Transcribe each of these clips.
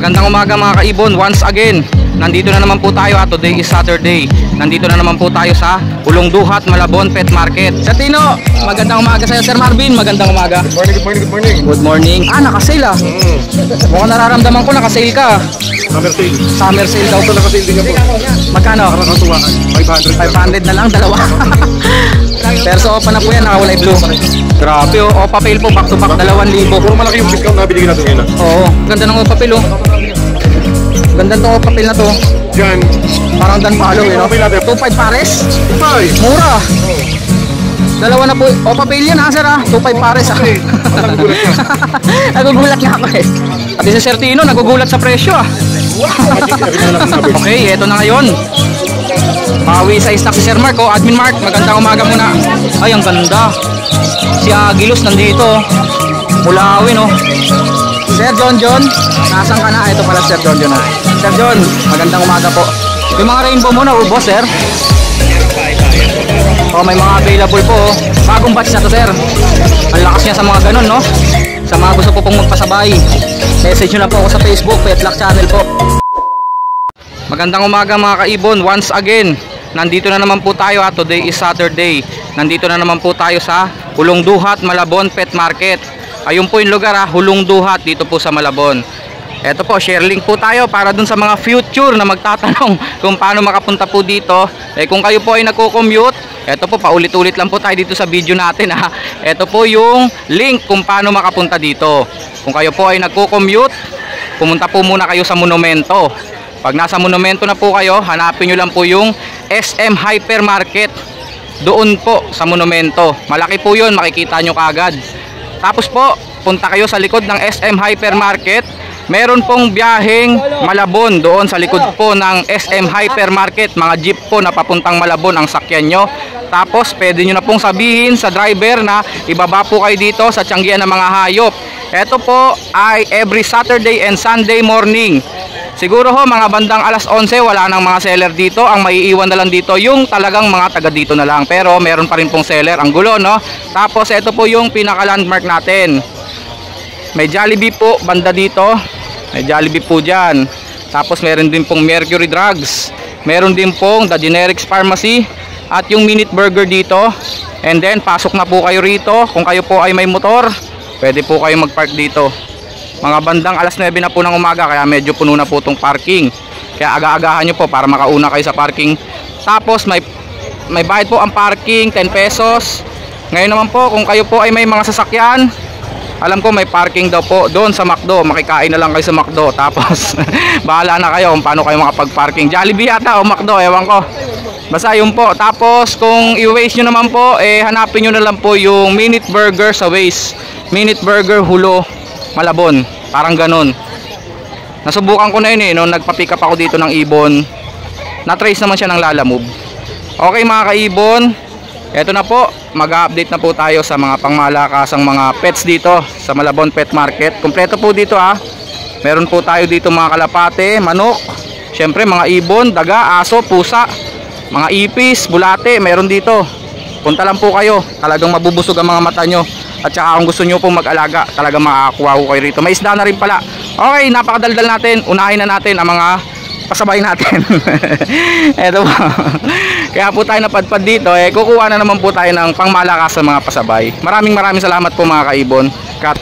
Magandang umaga mga kaibon. Once again, nandito na naman po tayo. Today is Saturday. Nandito na naman po tayo sa Ulong Duhat, Malabon Pet Market. Sir Tino, magandang umaga sa'yo. Sir Marvin, magandang umaga. Good morning, good morning, good morning. Good morning. Nakasale ah. Mukhang nararamdaman ko nakasale ka. Summer sale. Summer sale daw. Ito nakasale din yan po. Magkano? Nakakatuwa. 500. 500 na lang, dalawa. Perso opa na po yan, nakakulay blue. Grabe oh, opa pail po, back to back, 2,000. Puro malaki yung discount na binigyan natin ngayon. Oo, ganda ng opa pail oh. Ganda ng opa pail na to. Yan. Parang dan palo eh, no? 2.5 pares? Ay! Mura! Dalawa na po, opa pail yan ha sir ha? 2.5 pares ha? Nagugulat ka. Nagugulat nga ako eh. Pati si Sir Tino, nagugulat sa presyo ah. Okay, eto na ngayon. Pawi sa stock si Sir Mark oh. Admin Mark, magandang umaga muna. Ay, ang ganda. Si Agilos nandito. Mulawin oh. Sir John, nasaan ka na? Ito pala Sir John oh. Sir John, magandang umaga po. Yung mga rainbow mo na ubos sir. Oh, may mga available po oh. Bagong batch na to sir. Ang lakas niya sa mga ganun no. Sa mga gusto po pong magpasabay, message nyo na po ako sa Facebook, Petlock Channel po. Magandang umaga mga kaibon. Once again, nandito na naman po tayo ha. Today is Saturday. Nandito na naman po tayo sa Ulong Duhat, Malabon Pet Market. Ayun po yung lugar ha, Ulong Duhat, dito po sa Malabon. Eto po, share link po tayo para dun sa mga future na magtatanong kung paano makapunta po dito. Kung kayo po ay nagko-commute, eto po, paulit-ulit lang po tayo dito sa video natin ha. Eto po yung link kung paano makapunta dito. Kung kayo po ay nagko-commute, pumunta po muna kayo sa Monumento. Pag nasa Monumento na po kayo, hanapin nyo lang po yung SM Hypermarket. Doon po sa Monumento. Malaki po yun, makikita nyo kaagad. Tapos po, punta kayo sa likod ng SM Hypermarket. Meron pong biyaheng Malabon doon sa likod po ng SM Hypermarket. Mga jeep po na papuntang Malabon ang sakyan nyo. Tapos pwede nyo na pong sabihin sa driver na ibaba po kayo dito sa Tianggian ng mga hayop. Ito po ay every Saturday and Sunday morning. Siguro ho mga bandang alas 11 wala nang mga seller dito. Ang maiiwan na lang dito yung talagang mga taga dito na lang. Pero meron pa rin pong seller. Ang gulo no. Tapos ito po yung pinaka landmark natin. May Jollibee po banda dito. May Jollibee po dyan. Tapos meron din pong Mercury Drugs. Meron din pong The Generics Pharmacy. At yung Minute Burger dito. And then pasok na po kayo rito. Kung kayo po ay may motor, pwede po kayo mag-park dito. Mga bandang alas 9 na po ng umaga, kaya medyo puno na po itong parking. Kaya aga-agahan nyo po para makauna kayo sa parking. Tapos may bayad po ang parking, 10 pesos. Ngayon naman po, kung kayo po ay may mga sasakyan, alam ko may parking daw po doon sa McDo. Makikain na lang kayo sa McDo. Tapos bahala na kayo kung paano kayo makapag-parking. Jollibee yata o McDo, ewan ko. Basta yun po. Tapos kung i-Waze nyo naman po, hanapin nyo na lang po yung Minute Burger sa Waze. Minute Burger Hulo Malabon, parang ganun. Nasubukan ko na yun nung nagpa-pick up ako dito ng ibon. Na-trace naman siya ng Lalamove. Okay mga kaibon, eto na po, mag-update na po tayo sa mga pangmalakasang mga pets dito sa Malabon Pet Market. Kompleto po dito ha. Meron po tayo dito mga kalapate, manok, syempre mga ibon, daga, aso, pusa, mga ipis, bulate, meron dito. Punta lang po kayo, talagang mabubusog ang mga mata nyo. At saka kung gusto nyo po mag-alaga, talagang makakuha ko kayo rito. May isda na rin pala. Okay, napakadaldal natin. Unahin na natin ang mga pasabay natin. Eto po. Kaya po tayo napadpad dito. Kukuha na naman po tayo ng pangmalakas sa mga pasabay. Maraming salamat po mga kaibon. Cut.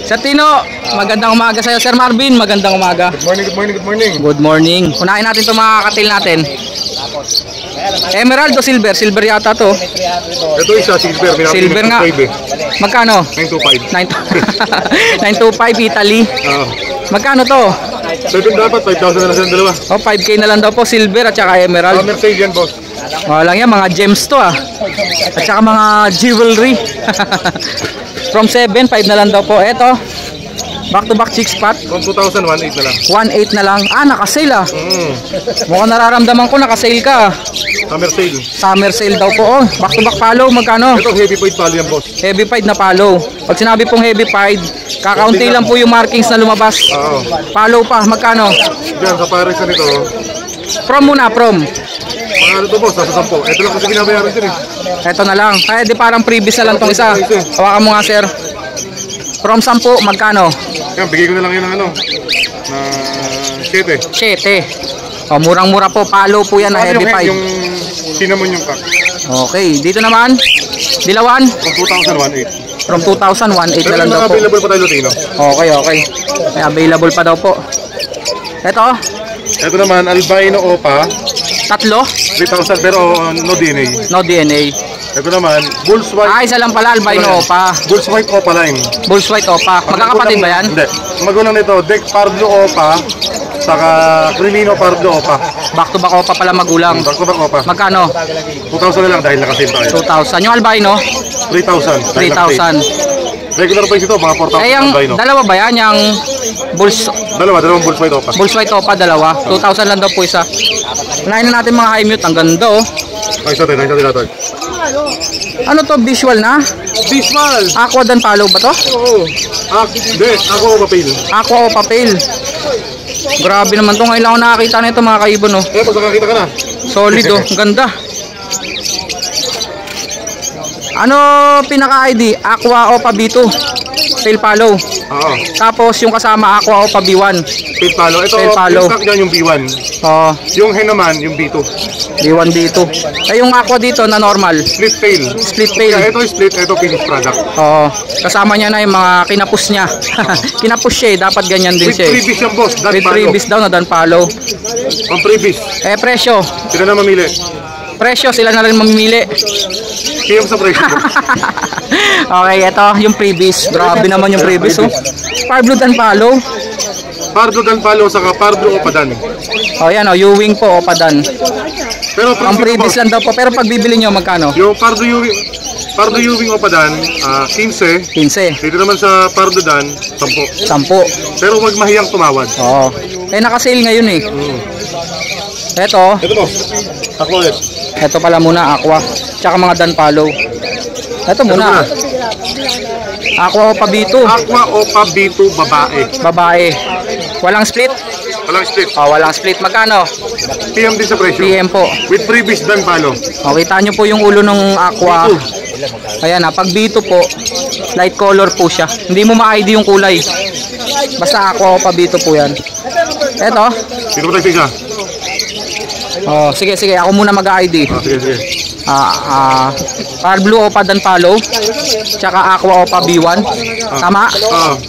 Sir Tino, magandang umaga sa'yo. Sir Marvin, magandang umaga. Good morning, good morning, good morning. Good morning. Unahin natin itong mga katil natin. Emerald o silver? Silver yata to. Ito isa, silver. Silver nga. Magkano? 925. 925 Italy. Magkano to? So ito dapat 5,000 na lang sa dalawa. 5K na lang daw po, silver at saka emerald. Summer sale yan boss. Walang yan, mga gems to ah. At saka mga jewelry. From 7, 5 na lang daw po. Eto, back to back chick spot. From 2,000, 1,800 na lang. 1,800 na lang. Nakasale ah. Mukhang nararamdaman ko nakasale ka. Summer sale. Summer sale daw po. Back to back follow, magkano? Ito heavy point palo yan boss. Heavy pied na follow. Pag sinabi pong heavy pied, kakaunti lang po yung markings na lumabas. Follow pa, magkano? Diyan sa pares na nito. From muna, from. Mga ano to boss, nasa 10. Ito lang kasi binabayaran din eh. Ito na lang. Kaya di parang previous na lang tong isa. Hawakan mo nga sir. From 10, magkano? Yan, bigay ko na lang yun ng ano, na 7. 7. Oh, murang-mura po. Palo po yan na Ano heavy 5. yung cinnamon yung pack? Okay, dito naman. Dilawan. From 2001, 8. From 2001, 8 Pero na lang yung daw mga po. available pa tayo Lutino. Okay, okay. May available pa daw po. Ito, Ito naman, albino opa, tatlo. 3,000 pero no DNA. No DNA. Ito naman, Bulls White. Ah, isa lang pala, albino opa. Bulls White Opa line. Bulls white opa. Magkakapatid ba yan? Hindi. Ang magulang nito, Deck Parblo Opa, saka Crimino Parblo Opa. Back to back opa pala magulang. Back to back Opa. Magkano? 2,000 na lang dahil nakasil tayo. 2,000. Yung albino? 3,000. dahil nakasil. 3,000. Regular price ito, mga 4,000 Eh, yung albino. dalawa ba yan? Yung Dalawang Bulls White Opa. Bulls white opa, dalawa. 2,000 lang daw po isa. Unahin na natin mga high mute. Ang ganda oh. Nice natin. Ano to? Visual na? Bismal! Aqua dan palo ba to? Oo. Hindi. Ako papel. Aqua o papel. Grabe naman to. Ngayon lang ako nakakita na ito mga kaibon oh. Eh, basta nakakita ka na. Solid oh. Ganda. Ano pinaka-ID? Aqua o Pabito. Tail palo. Oo. Tapos yung kasama Aqua o Pabi1. Tail palo. Ito, Tail palo. yung stock dyan yung B1. Oh, Yung hen naman, yung B2. B1 B2. Eh yung Aqua dito na normal. Split tail. Split Kaya tail. ito split, ito finished product. Oh, kasama niya na yung mga kinapus niya. Kinapus siya eh. Dapat ganyan din With siya eh. freebies yung boss, dan With palo. freebies daw na dan palo. Ang freebies, Eh presyo. sila na mamili. Presyo sila na rin mamimili. PM sa presyo. Okay, ito yung freebies. Grabe naman yung freebies oh. Parblo dan palo. Parblo dan palo, saka Parblo Opa dan. Oh yan oh, U-wing po o padan. Pero Ang freebies lang daw po. Pero pag bibili nyo magkano? yung Parblo Ewing Opa dan, 15. 15. Dito naman sa Parblo dan, 10. 10. Pero wag mahiyang tumawad. Oo. Eh naka-sale ngayon eh. Ito, Ito boss, ako ulit. ito pala muna Aqua. Tsaka mga dan palo. Ito muna. Aqua o Pabito. Aqua Opa B2 babae. Babae. Walang split? Walang split. Oh, walang split. Magkano? PM din sa presyo. PM po. With freebies dan palo. O, kita nyo po yung ulo ng Aqua. Ayan na, pag B2 po, light color po siya. Hindi mo ma-ID yung kulay. Basta Aqua o Pabito po yan. Ito. Dito ko tayo isa. Oh, sige, sige. Ako muna mag-ID. Sige. Parblo o Padan Palo. Tsaka Aqua o B1. Tama?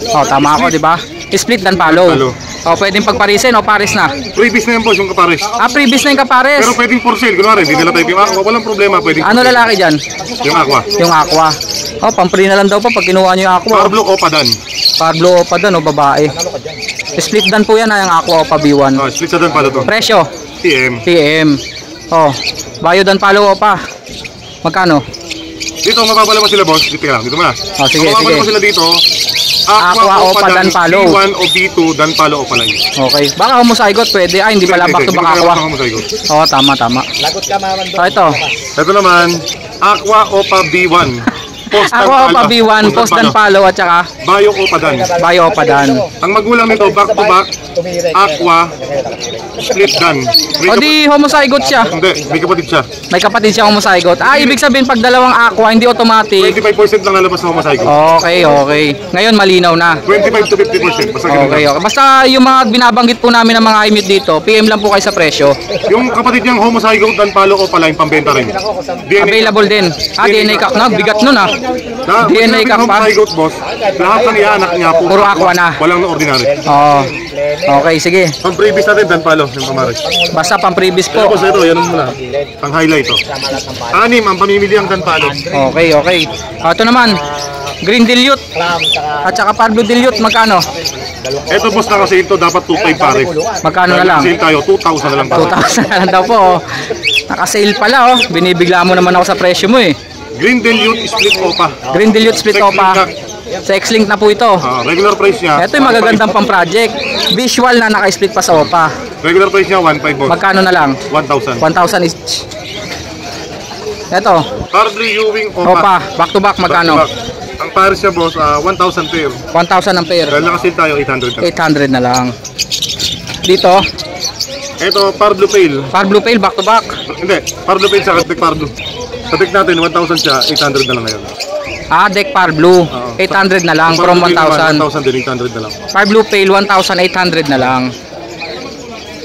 Oh, tama ako, di ba? Split dan palo. Palo. Oh, pwedeng pagparisin o pares na. Freebies na yan boss, yung kapares. Ah, previous na yung kapares. Pero pwedeng for sale, kunwari, hindi nila tayo yung Aqua, walang problema, pwedeng Ano for sale. lalaki dyan? Yung Aqua. Yung Aqua. Oh, pampri na lang daw po pag kinuha nyo yung Aqua. Parblo Opa dan. Parblo o Padan o babae. Split dan po yan yung Aqua o B1. Split sa dan palo to. Presyo? PM. PM. Oh, bayo dan palo o pa. Magkano? Dito, mapapala mo sila boss. Dito lang, dito muna. Oh, sige, mapapala sige. mo sila dito. Aqua Opa dan palo. B1 o B2 dan palo Opa line. Okay. Baka humusaygot pwede. Ay, hindi pala back to back Aqua. Oo, tama, tama. Lagot ka maman So, ito. Ito naman, Aqua Opa B1. Post dan Aqua o palo. B1, post dan palo at saka Bayo Opa dan. bayo o Padan. Ang magulang nito, back to back, Aqua, split dan. O di homozygote siya. Hindi, may kapatid siya. May kapatid siya homozygote. Ah, ibig sabihin pag dalawang Aqua, hindi automatic. 25% lang lalabas sa Homozygo. Okay, okay. Ngayon malinaw na. 25 to 50%. Basta ganun Okay, lang. okay. Basta yung mga binabanggit po namin ng mga i-mute dito, PM lang po kayo sa presyo. Yung kapatid niyang Homozygo dan palo Opa line, pambenta rin. Available din. Ah, DNA cock na. Bigat nun ah. DNA Pag cock pa. Homozygo boss, lahat ng iaanak niya Puro Aqua na. Walang na ordinary. Oo. Okay, sige. Ang previous natin dan palo, yung kamaris. Basta pang previous Pero po. boss, ito, yan muna. Ang highlight to. 6 ang pamimili ang dan palo. Okay, okay. Ito naman. Green Dilute. At saka Parblo Dilute, magkano? Ito boss, naka-sale to, dapat 2.5 pare. Magkano na lang? Sale tayo, 2,000 na lang pare. 2,000 na lang daw po. Oh. Naka-sale pala oh. Binibigla mo naman ako sa presyo mo eh. Green Dilute split Opa. Green Dilute split opa. Sa X-Link na po ito. Regular price niya. Ito yung magagandang pang project. Visual na naka-split pa sa opa. Regular price niya 1.5 boss. Magkano na lang? 1,000. 1,000 each. Ito. Parblo Ewing Opa. Opa. Back to back magkano? Back to back. Ang pares niya boss, 1,000 pair. 1,000 ang pair. Dahil naka-sale tayo, 800 na. 800 na lang. Dito. Ito, Parblo Pale. Parblo Pale back to back. Hindi, Parblo Pale sa Deck Parblo. Sa deck natin, 1,000 siya, 800 na lang ngayon. Ah, Deck Parblo. Oo. 800 na lang from 1,000. 1,000 din, 800 na lang. Far Blue Pale, 1,800 na lang.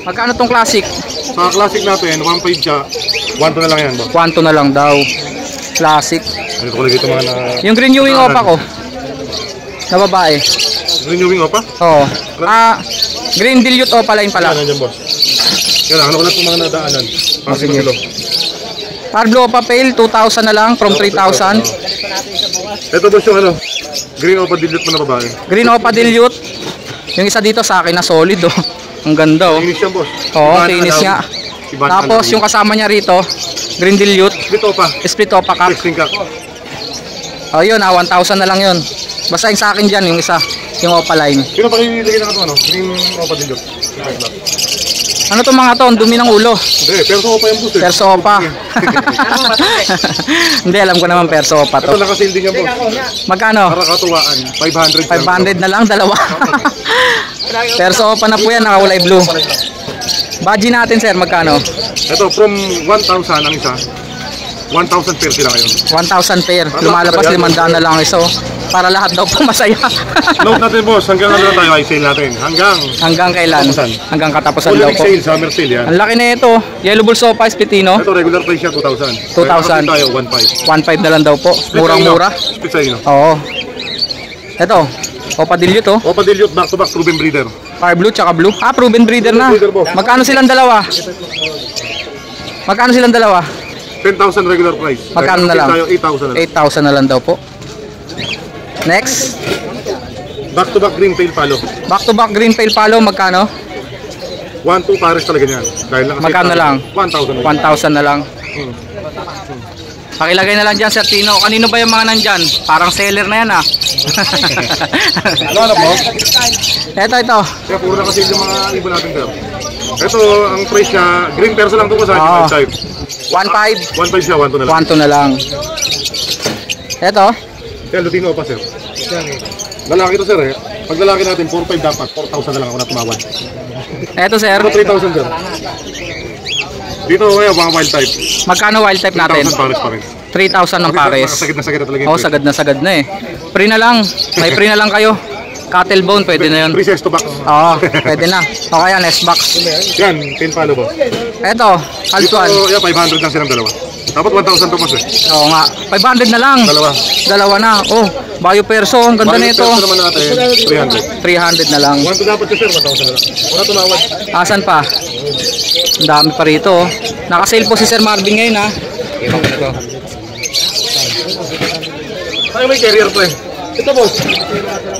Magkano tong classic? Sa classic natin, 1.5 siya. 1 na lang yan, boss. 1 na lang daw. Classic. Ano ko lagi ito mga na... Yung green Ewing Opa ko. Na babae. Renewing Opa? Oo. Green Dilute Opa line pala. Yan, nandiyan, boss. Yan, ano ko lang itong mga nadaanan. Sige. Far Blue Opa Pale, 2,000 na lang from 3,000. Ito, boss, yung ano, Green Opa Dilute mo na babae. Green Opa Dilute. Yung isa dito sa akin na solid oh. Ang ganda oh. Kinis yan, boss. Oo, kinis niya. Tapos yung kasama niya rito, Green Dilute. Split Opa. Split Opa Cup. 16 cup. Oh, yun 1,000 na lang yun. Basta yung sa akin dyan, yung isa, yung Opa line. Sino pa ilagay na ito, ano? Green Opa Dilute. Ano to mga to? Ang dumi ng ulo. Hindi, Perso Opa yung boss eh. Perso Opa. Hindi, alam ko naman Perso Opa to. Ito, nakasil din yan, boss. Magkano? Para katuwaan, 500. 500 na lang, dalawa. Perso Opa na po yan, nakakulay blue. Budget natin sir, magkano? Ito, from 1,000 ang isa. 1,000 pair sila ngayon. 1,000 pair. Lumalabas 500 na lang iso. Para lahat daw po masaya. Note natin boss, hanggang ano na tayo ay sale natin. Hanggang kailan? Hanggang katapusan daw Full po. sale, summer sale yan. Ang laki na ito. Yellow Bull Sopa Splitino. Ito regular price siya 2,000. 2,000. Tayo 1,500. 1,500 na lang daw po. Murang-mura. Split sa ino. Oo. Ito. Opa Dilute to. Opa Dilute back to back proven breeder. Fire Blue tsaka Blue. Proven breeder na. Magkano silang dalawa? Magkano silang dalawa? 10,000 regular price. Magkano na lang? Tayo 8,000 na lang. 8,000 na lang daw po. Next. Back to back green tail palo. Back to back green pale palo. Magkano? 1-2 pares talaga niyan. Dahil lang kasi Magkano lang? 1,000. 1,000 na lang. Pakilagay na lang dyan Sir Tino. Kanino ba yung mga nandyan? Parang seller na yan ah. Ano po? Ito. Kaya puro na kasi yung mga ibon natin sir. Ito, ang price niya, green perso lang ito ko sa Oo. type. 1,500. 1,500 siya, 1,2 na lang. 1,2 na lang. Ito. Kaya Lutino pa sir. Lalaki to sir eh. Pag lalaki natin, 4,500 dapat. 4,000 na lang ako na tumawad. Ito sir. Ito 3,000 sir. Dito kaya mga wild type. Magkano wild type natin? 3,000 pares pa rin. 3,000 ng pares. Sakit na talaga Oo, sagad na eh. Free na lang. May free na lang kayo. Cattle bone, pwede na yun. 3 sexto box. Oo, pwede na. O kaya, nest box. Yan, 10 palo ba? Ito, Altuan. Dito, yeah, 500 lang silang dalawa. Dapat 1,000 to mas eh. Oo nga, 500 na lang. Dalawa na. Oh, Bayo Perso, ang ganda nito. Bayo naman natin, 300. 300 na lang. 1,200 dapat siya sir, 1,000 na lang. Wala tumawad. Asan pa? Ang dami pa rito. Oh. Naka-sale po si Sir Marvin ngayon ha. Ay, may carrier pa eh. Ito boss.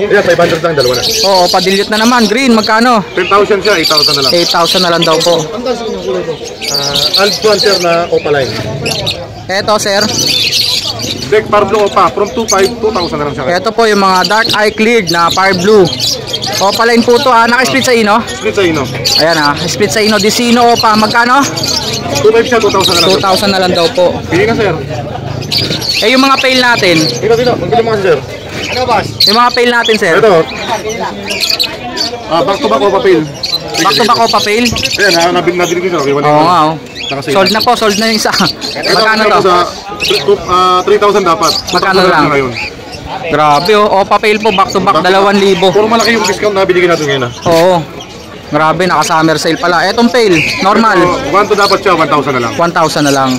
Yeah, 500 lang, dalawa na. Oo, pa-dilute na naman. Green, magkano? 10,000 siya, 8,000 na lang. 8,000 na lang daw po. Altuan sir na Opaline. Eto sir. Deck Far Blue Opa, from 2,500, 2,000 na lang siya. Ito po yung mga dark eye cleared na Fire Blue. Opaline po to ah. Naka-split sa ino. Split sa ino. Ayan ah. Split sa ino. Disino Opa. Magkano? 2,500 siya, 2,000 na lang. 2,000 na lang daw po. Pili ka sir. Eh yung mga pail natin. Dito, magpili mo ka sir. Ano boss? Yung mga pail natin sir. Ito. Back to back Opa Pail. Back to back Opa pail. Ayan, nabili ko sir. Oo nga oh. Sold na po. Sold na yung isa. Magkano to? 3,000 dapat. Magkano lang? Grabe oh. Opa pail po. Back to back 2,000. Puro malaki yung discount na binigyan natin ngayon ah. Oo. Grabe. Naka-summer sale pala. Etong pail. Normal. 1,200 dapat siya, 1,000 na lang. 1,000 na lang.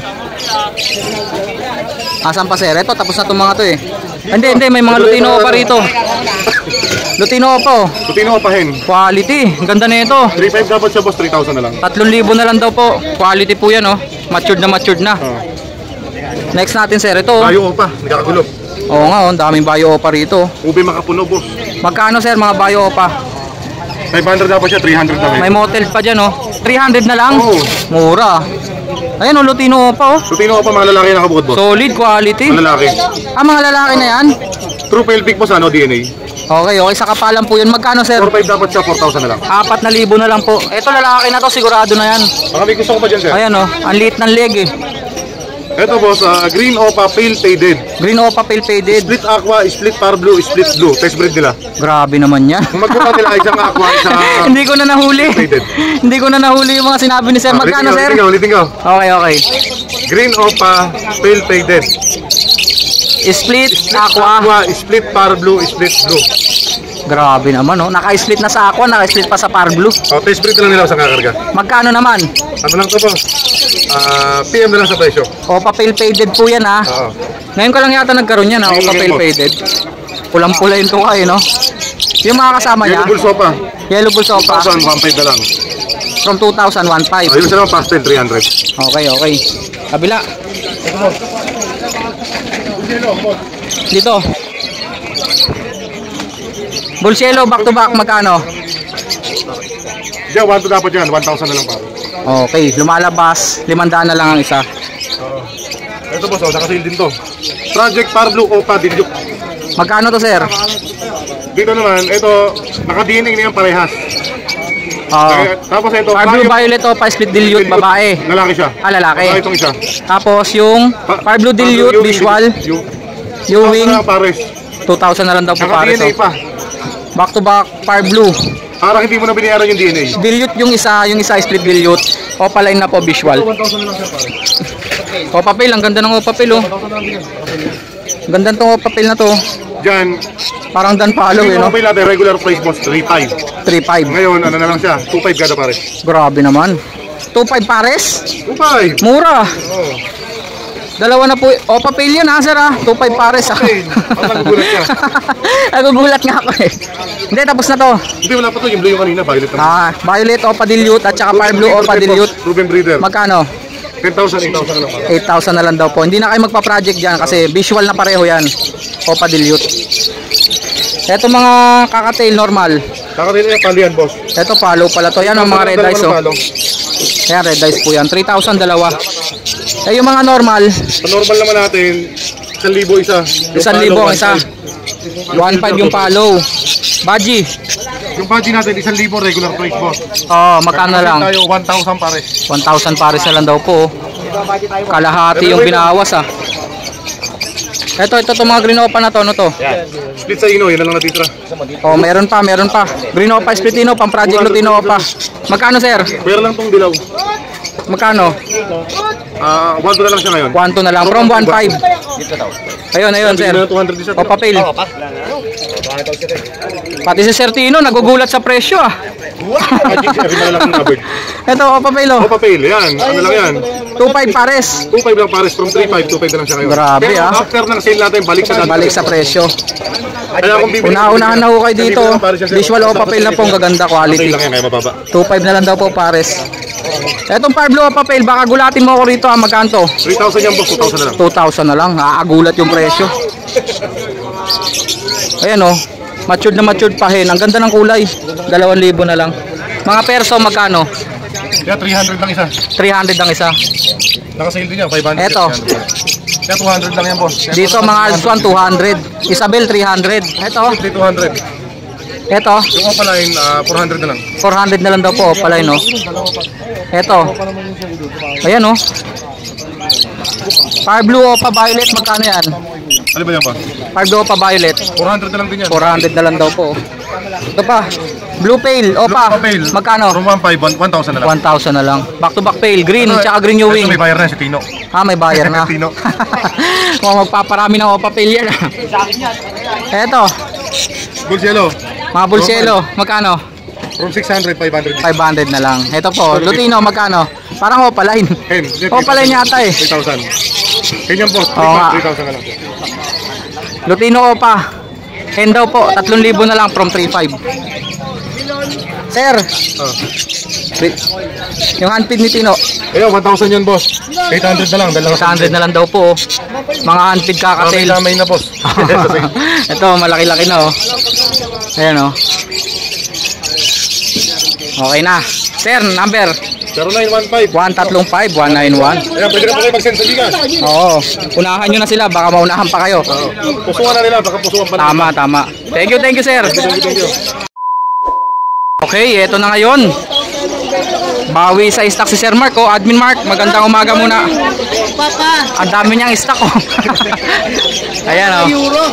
Asan pa sir? Ito, tapos na itong mga to eh. Hindi, may mga Lutino pa rito. Lutino pa oh. Lutino pa hen. Quality, ang ganda na ito. 3,500 dapat siya boss, 3,000 na lang. 3,000 na lang daw po. Quality po yan oh. Matured na. Next natin sir, ito oh. Bayo Opa, nagkakagulo. Oo nga oh, ang daming Bayo Opa rito. Ube makapuno boss. Magkano sir mga Bayo Opa? 500 dapat siya, 300 na May motel pa dyan oh. 300 na lang? Oo. Mura. Ayan oh, Lutino Opa oh. Lutino Opa, mga lalaki nakabukod boss. Solid quality. Mga lalaki. Mga lalaki na yan? True pelvic boss, ano, DNA. Okay, sa kapalan po yun. Magkano sir? 4,500 dapat siya, 4,000 na lang. 4,000 na lang po. Ito lalaki na to, sigurado na yan. Baka may gusto ko pa dyan sir. Ayan oh, ang liit ng leg eh. Ito boss, Green Opa Pale Faded. Green Opa Pale Faded. Split Aqua, Split Far Blue, Split Blue. Test breed nila. Grabe naman yan. Kung magkuha nila isang Aqua, isang Hindi ko na nahuli. Faded. Hindi ko na nahuli yung mga sinabi ni sir. Magkano sir? Ulitin ko. Okay. Green Opa Pale Faded. Split, aqua. Aqua, split par blue, split blue. Grabe naman, oh. Naka-split na sa aqua, naka-split pa sa par blue. Test split lang nila sa kakarga. Magkano naman? Ano lang to po? PM na lang sa presyo. O, papel faded po yan, ha. Oo. Ngayon ko lang yata nagkaroon yan, ha. O, papel faded. Pulang-pula yung tuka, no? Yung mga kasama niya, Yellow bull sopa. yellow bull sopa, 1,000, 1,500 na lang. from 2,000, 1,500. Ayun sila pastel, 300. Okay, okay. Kabila. Dito. Bulsielo, back to back, magkano? Diyan, 1 to dapat yan. 1,000 na lang pa. Okay, lumalabas. 500 na lang ang isa. Ito boss, nakasil din to. Project Par Blue Opa Dilute. Magkano to, sir? Dito naman, ito, naka-DNA na yan parehas. Tapos ito, Par Blue Violet o pa split dilute, babae. Lalaki siya. Ah, lalaki. Lalaki itong isa. Tapos yung Par Blue dilute, visual, Ewing, Pares. 2,000 na lang daw po pares. Naka-DNA pa. Back to back, Par Blue. Parang hindi mo na binayaran yung DNA. Dilute yung isa split dilute. Opaline na po, visual. 1,000 na lang siya pare. Opapil, ang ganda ng opapil, oh. Ganda tong opapil na to. Diyan, Parang dan palo, eh, no? okay natin, regular price boss, 3,500. 3,500. Ngayon, ano na lang siya, 2,500 kada pare. Grabe naman. 2,500 pares? 2,500. Mura. Oo. Dalawa na po. Opapil yun, ha, sir, ha? 2,500 pares, ha? Okay, ang nagugulat ka. Nagugulat nga ako, eh. Hindi, tapos na to. Hindi, wala pa to, yung blue yung kanina, violet naman. Violet, opa dilute, at saka Par Blue, opa dilute. Ruben Breeder. Magkano? 10,000, 8,000 na lang pare. 8,000 na lang daw po. Hindi na kayo magpa-project dyan kasi visual na pareho yan. Opa dilute. Ito mga kakatail normal. Kakatin niya, palihan boss. Ito follow pala to. Yan ang mga red eyes, oh. Ayan, red eyes po yan. 3,000 dalawa. Eh, yung mga normal, Sa normal naman natin, 1,000 isa. 1,000 ang isa. 1,500 yung follow. Baji. Yung budget natin, 1,000 regular price boss. Oh, magkano na lang? Tayo, 1,000 pare. 1,000 pares na lang daw po. Kalahati yung binawas, ah. Ito itong mga green opa na to, ano to? Split sa ino, yun na lang natitira. Oh, meron pa. Green opa, split ino, pang project lutino opa. Magkano, sir? Pwera lang tong dilaw. Magkano? 1 na lang siya ngayon. 1,200 na lang. From 1,500. Ayun, sir. 200 isa. O, papel. Pati si Sir Tino, nagugulat sa presyo, ah. Budget siya, rin na lang ng covered. Ito, o, papel, oh. O, papel, yan. Ano lang yan? 2,500 pares. 2,500 lang pares. From 3,500, 2,500 na lang siya ngayon. Grabe, Pero ah. after ng sale natin, balik sa dati. Balik sa presyo. Kaya kung bibili. Una-unahan na ho kayo dito. Visual o papel na po, ang gaganda Papel quality. lang yan, kaya mababa. 2,500 na lang daw po pares. Etong Par Blue o papel, baka gulatin mo ako rito, ah. Magkano to? 3,000 yan boss, 2,000 na lang. 2,000 na lang. Aagulat yung presyo. Ayan, oh. Matured na matured pa hen. Ang ganda ng kulay. 2,000 na lang. Mga perso, magkano? Kaya 300 lang isa. 300 ang isa. Nakasale din yan, 500. Eto. Kaya 200 lang yan boss. Kaya Dito mga Alswan 200. Isabel 300. Ito. 200. Ito. Yung opaline, 400 na lang. 400 na lang daw po pala, no. Ito. Ayan, oh. Par Blue o pa Violet, magkano yan? Ano ba yan pa? Par Blue o pa Violet. 400 na lang din yan. 400 na lang daw po. Ito pa. Blue Pale o pa. Papel. Magkano? From 1,500, 1,000 na lang. 1,000 na lang. Back to back Pale. Green, tsaka green Ito Ewing. may bayar na si Tino. May bayar na. Tino. Kung magpaparami ng opapil yan. Eto, Bulsielo. mga bulselo, magkano? From 600, 500. 500 na lang. Ito po, Lutino, magkano? Parang opaline. Hen. Opaline yata, eh. 3,000. Hen yan boss. Oo nga. 3,000 na lang. Lutino opa. Hen daw po, 3,000 na lang from 3,500. Sir, yung handpid ni Tino, Ayun, 1,000 yan boss. 800 na lang. 600 na lang daw po. Mga handpid kakasale. Kamay na boss. Ito, malaki-laki na, oh. Ayan, oh. Okay na. Sir, number 0915. 135 191. Ayan, pwede na po kayo mag-send sa Gcash. Oo. Unahan nyo na sila, baka maunahan pa kayo. Pusuan na nila, baka pusuan pa nila. Tama. Thank you, sir. Thank you. Okay, eto na ngayon. Bawi sa stock si Sir Mark, oh. Admin Mark, magandang umaga muna. Papa, Ang dami niyang stock, oh. Ayan, oh. euro.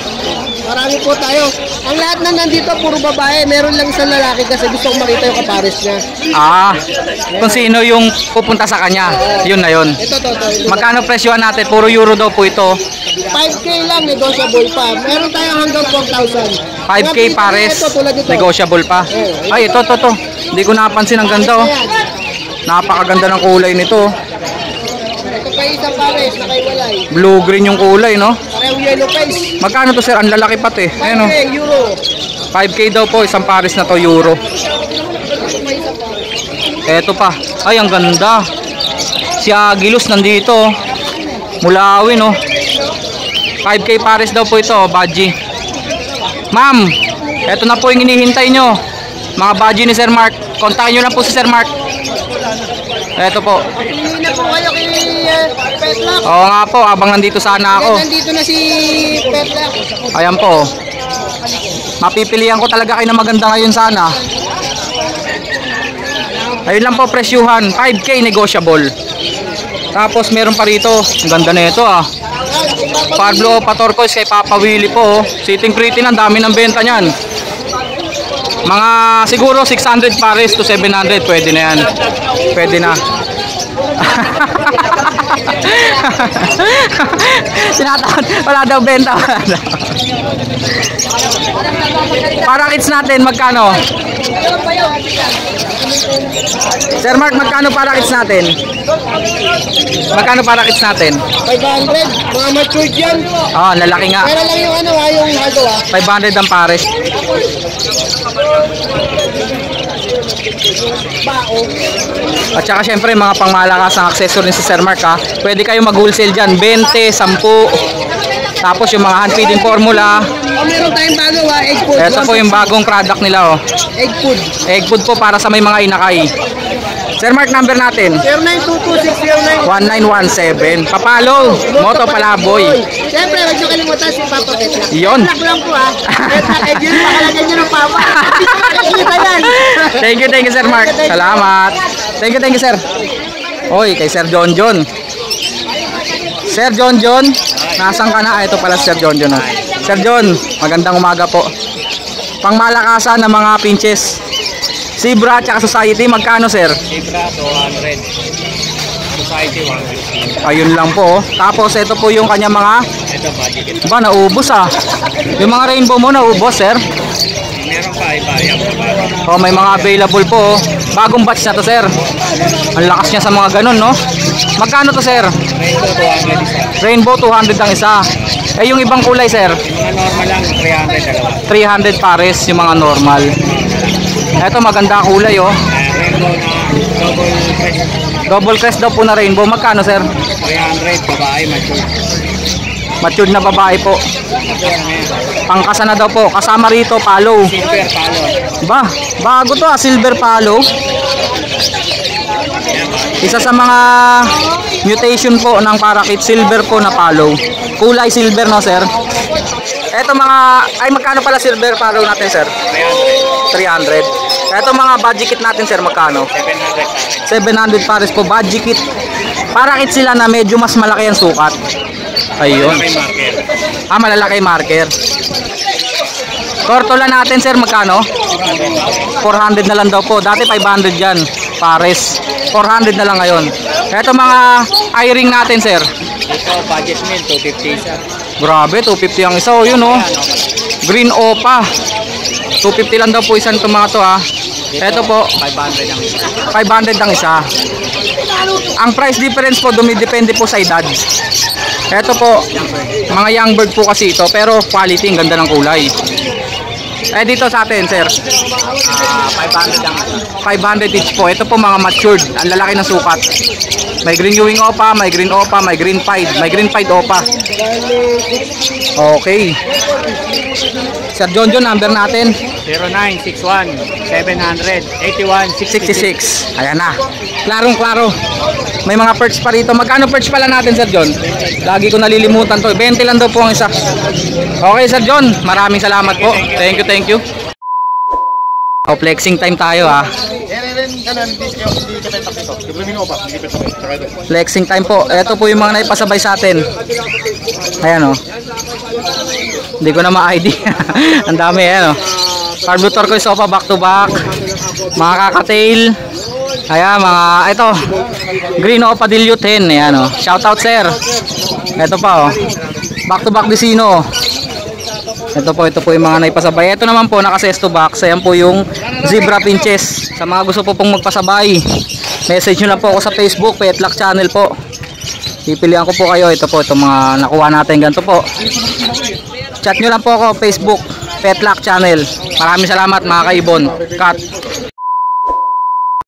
Marami po tayo. Ang lahat na nandito, puro babae. Meron lang isang lalaki kasi gusto kong makita yung kapares niya. Ah, kung sino yung pupunta sa kanya. Yun na yun. Ito. Magkano presyohan natin? Puro euro daw po ito. 5K lang, negotiable pa. Meron tayong hanggang 4,000. 5K pares, Ito, tulad ito. negotiable pa. Ay, ito. Hindi ko napansin, ang ganda oh. Napakaganda ng kulay nito. Ito pa isang pares, nakaiwalay. Blue-green yung kulay, no? Parehong yellow face. Magkano to sir? Ang lalaki pati. Ayan oh. 5K, euro. 5K daw po, isang pares na to, euro. Eto pa. Ay, ang ganda. Si Agilus nandito oh. Mulawin oh. 5K pares daw po ito, Baji. Ma'am, eto na po yung hinihintay nyo. Mga Baji ni Sir Mark. Kontakin nyo lang po si Sir Mark. Eto po. Pili na po kayo kay Petlock. Oo nga po, abang nandito sana ako. Nandito na si Petlock. Ayan po. Mapipilian ko talaga kayo na maganda ngayon sana. Ayun lang po presyuhan, 5K negotiable. Tapos meron pa rito, ang ganda na ito ah. Pablo Patorcois kay Papa Willie po oh. Sitting pretty na, ang dami ng benta niyan. Mga siguro 600 pares to 700, pwede na yan. Pwede na. Sinataon, wala daw benta. Para kits natin, magkano? Sir Mark, magkano para kits natin? Magkano para kits natin? 500, mga matured yan. Oh, lalaki nga. Pero lang yung ano yung hado 500 ang pares. At saka syempre mga pangmalakas ang accessories si Sir Mark ha. Pwede kayo mag-wholesale dyan, 20, 10. Tapos yung mga hand feeding formula. Meron tayong bago egg food. Ito po yung bagong product nila oh. Egg food. Egg food po para sa may mga inakay. Sir Mark, number natin 0922-609. 1917. Papalo, Moto Palaboy. Siyempre, huwag nyo kalimutan si Papa Petlock. Yun. Petlock lang po ha. Petlock, eh yun, pakalagyan nyo ng Papa. Kita yan. Thank you Sir Mark. Salamat. Thank you sir. Oy, kay Sir John. Sir John, nasan ka na? Ito pala Sir John oh. Sir John, magandang umaga po. Pangmalakasan ng mga pinches. Zebra at Society, magkano sir? Zebra 200. Society 150. Ayun lang po. Tapos ito po yung kanya mga Ito budget. ba naubos ah. Yung mga rainbow mo naubos sir. Meron pa iba yung bago. Oh, may mga available po. Oh. Bagong batch na to sir. Ang lakas niya sa mga ganun no. Magkano to sir? Rainbow 200 isa. Rainbow 200 ang isa. Eh yung ibang kulay sir? Yung mga normal lang 300 dalawa. 300 pares yung mga normal. Ito maganda ang kulay oh. Rainbow na double crest. Double crest daw po na rainbow. Magkano sir? 300 babae mature. Matured na babae po. Pangkasa na daw po. Kasama rito palo. Silver palo. Ba, bago to ah, silver palo. Isa sa mga mutation po ng parakit, silver po na palo. Kulay silver no sir. Eto mga, ay magkano pala silver palo natin sir? 300. Eto mga budget kit natin sir, magkano? 700 pares po budget kit. Parakit sila na medyo mas malaki ang sukat. Ayun. Ah, malalaki marker. Tortola natin sir, magkano? 400 na lang daw po. Dati 500 yan, pares. 400 na lang ngayon. Ito mga eye-ring natin sir. Ito budget meal 250 isa. Grabe, 250 ang isa. O yun o. Green Opa. 250 lang daw po isang mga to ha. Ito po, 500 ang isa. 500 ang isa. Ang price difference po dumidepende po sa edad. Ito po, mga young bird po kasi ito, pero quality, ang ganda ng kulay. Eh dito sa atin sir, 500 ang isa. 500 each po. Ito po mga matured, ang lalaki ng sukat. May green ewing opa, may green opa, may green pied, may green pied opa. Okay. Sir John, number natin 0961-700-8166. 66. Ayan na. Klarong klaro. May mga perch pa rito. Magkano perch pala natin Sir John? Lagi ko nalilimutan to. 20 lang daw po ang isa. Okay Sir John, maraming salamat po. Thank you. Oh, flexing time tayo ha. Flexing time po. Ito po yung mga naipasabay sa atin. Ayan oh. Hindi ko na ma-ID. Ang dami ano. Carburetor ko sofa back to back. Mga kakatail. Ayan, mga ito. Green Opadillo 10. Ayan oh. Shout out sir. Ito pa oh. Back to back Vicino. Ito po yung mga naipasabay. Ito naman po naka-sesto box. Ayan po yung zebra pinches. Sa mga gusto po pong magpasabay, message nyo lang po ako sa Facebook, Petlock Channel po. Pipilian ko po kayo. Ito po, itong mga nakuha natin. Ganito po. Chat nyo lang po ako, Facebook, Petlock Channel. Maraming salamat mga kaibon. Cut.